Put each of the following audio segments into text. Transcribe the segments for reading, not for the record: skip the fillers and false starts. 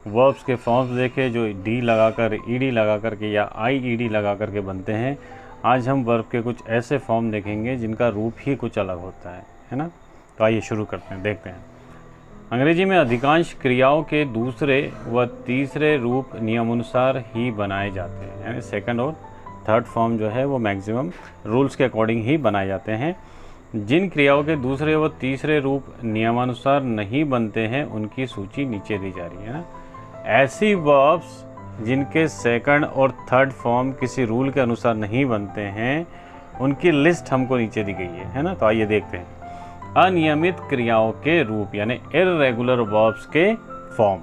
Verbs के forms देखे जो डी लगाकर, ईडी लगा करके या आईईडी लगा करके बनते हैं। आज हम वर्ब के कुछ ऐसे फॉर्म देखेंगे जिनका रूप ही कुछ अलग होता है ना। तो आइए शुरू करते हैं, देखते हैं। अंग्रेजी में अधिकांश क्रियाओं के दूसरे व तीसरे रूप नियमानुसार ही बनाए जाते हैं, यानी सेकंड और थर्ड फॉर्म जो है वो मैक्सिमम रूल्स के अकॉर्डिंग ही बनाए जाते हैं। जिन क्रियाओं के दूसरे व तीसरे रूप नियमानुसार नहीं बनते हैं उनकी सूची नीचे दी जा रही है ना। ऐसी वर्ब्स जिनके सेकंड और थर्ड फॉर्म किसी रूल के अनुसार नहीं बनते हैं उनकी लिस्ट हमको नीचे दी गई है ना। तो आइए देखते हैं। अनियमित क्रियाओं के रूप यानी इर्रेगुलर वर्ब्स के फॉर्म।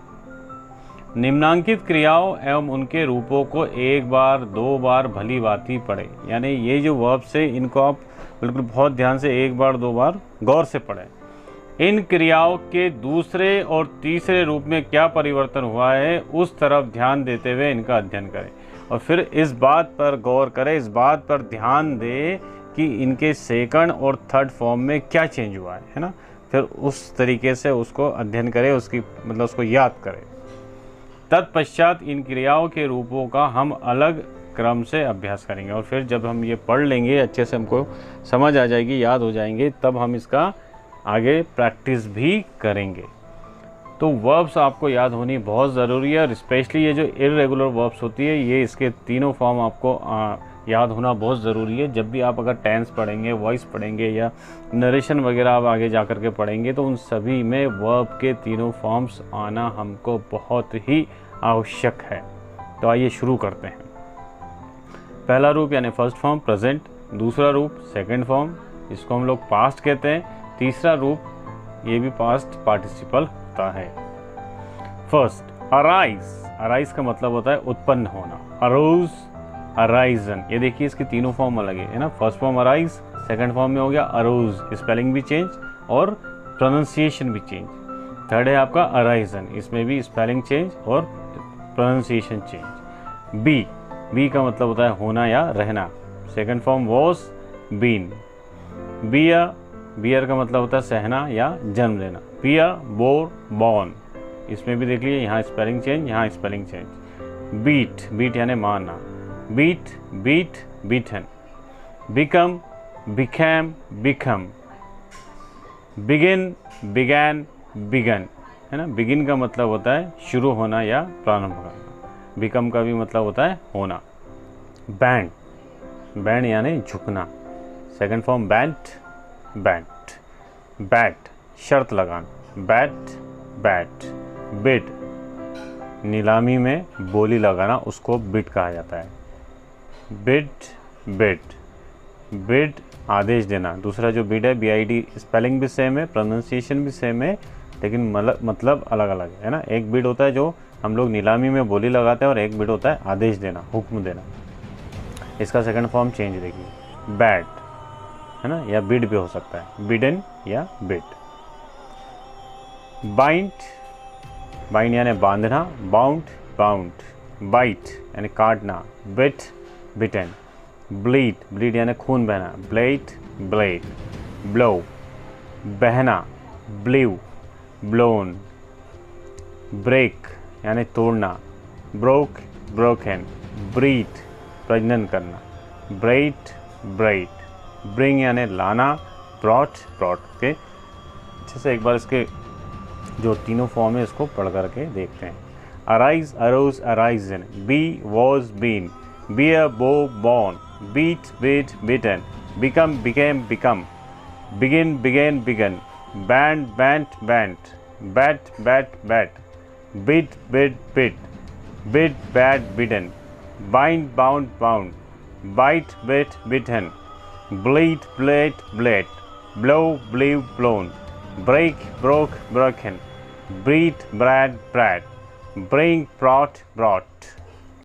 निम्नांकित क्रियाओं एवं उनके रूपों को एक बार दो बार भली भांति पढ़े, यानी ये जो वर्ब्स है इनको आप बिल्कुल बहुत ध्यान से एक बार दो बार गौर से पढ़ें। इन क्रियाओं के दूसरे और तीसरे रूप में क्या परिवर्तन हुआ है उस तरफ ध्यान देते हुए इनका अध्ययन करें और फिर इस बात पर गौर करें, इस बात पर ध्यान दें कि इनके सेकंड और थर्ड फॉर्म में क्या चेंज हुआ है ना। फिर उस तरीके से उसको अध्ययन करें, उसकी मतलब उसको याद करें। तत्पश्चात इन क्रियाओं के रूपों का हम अलग क्रम से अभ्यास करेंगे और फिर जब हम ये पढ़ लेंगे, अच्छे से हमको समझ आ जाएगी, याद हो जाएंगे, तब हम इसका आगे प्रैक्टिस भी करेंगे। तो वर्ब्स आपको याद होनी बहुत ज़रूरी है और स्पेशली ये जो इर्रेगुलर वर्ब्स होती है ये इसके तीनों फॉर्म आपको याद होना बहुत ज़रूरी है। जब भी आप अगर टेंस पढ़ेंगे, वॉइस पढ़ेंगे या नरेशन वगैरह आप आगे जा कर के पढ़ेंगे तो उन सभी में वर्ब के तीनों फॉर्म्स आना हमको बहुत ही आवश्यक है। तो आइए शुरू करते हैं। पहला रूप यानी फर्स्ट फॉर्म प्रेजेंट, दूसरा रूप सेकंड फॉर्म, इसको हम लोग पास्ट कहते हैं, तीसरा रूप ये भी पास्ट पार्टिसिपल होता है। फर्स्ट अराइज, अराइज का मतलब होता है उत्पन्न होना, अरोज, अराइजन। ये देखिए इसके तीनों फॉर्म अलग है ना। First form arise, second form में हो गया अरोज, स्पेलिंग भी चेंज और प्रोनाउंसिएशन भी चेंज। थर्ड है आपका अराइजन, इसमें भी स्पेलिंग चेंज और प्रोनाउंसिएशन चेंज। बी, बी का मतलब होता है होना या रहना, second form was, been. Bear, bear का मतलब होता है सहना या जन्म लेना, बियर, बोर, बॉर्न। इसमें भी देख लीजिए यहाँ स्पेलिंग चेंज, यहाँ स्पेलिंग चेंज। बीट, बीट यानी मारना, beat, beat, beaten. Become, became, become. Begin, began, begun, है ना। बिगिन का मतलब होता है शुरू होना या प्रारंभ करना, बिकम का भी मतलब होता है होना। बैंड, बैंड यानी झुकना, सेकंड फॉर्म बैंट, बैंट। बैट, शर्त लगाना, बैट, बैट। बिड, नीलामी में बोली लगाना, उसको बिड कहा जाता है। बिड, बिड, बिड आदेश देना। दूसरा जो बिड है BID, स्पेलिंग भी सेम है, प्रोनाउंसिएशन भी सेम है, लेकिन मतलब अलग अलग है ना। एक बिड होता है जो हम लोग नीलामी में बोली लगाते हैं और एक बिड होता है आदेश देना, हुक्म देना। इसका सेकंड फॉर्म चेंज देखिए, बैड है ना, या बिड भी हो सकता है, बिडन या बिड। बाइंड, बाइंड यानी बांधना, बाउंड, बाउंड। बाइट यानी काटना, बिट, बिटन। ब्लीड, ब्लीड यानी खून बहना, ब्लेड, ब्लेड। ब्लो, बहना, ब्लीव, ब्लोन। ब्रेक यानी तोड़ना, ब्रोक, ब्रोकन। ब्रीड, प्रजनन करना, ब्रेड, ब्रेड। ब्रिंग यानी लाना, ब्रॉट, ब्रॉट के। अच्छे से एक बार इसके जो तीनों फॉर्म है इसको पढ़ करके देखते हैं। Arise, arose, arisen. Be, was, been. Bear, bore, born. Beat, beat, beaten. Become, became, become. Begin, began, begun. Bend, bent, bent. Bet, bet, bet. Bid, bid, bid. Bid, bade, bidden. Bind, bound, bound. Bite, bit, bitten. Bleed, bled, bled. Blow, blew, blown. Break, broke, broken. Breed, bred, bred. Bring, brought, brought.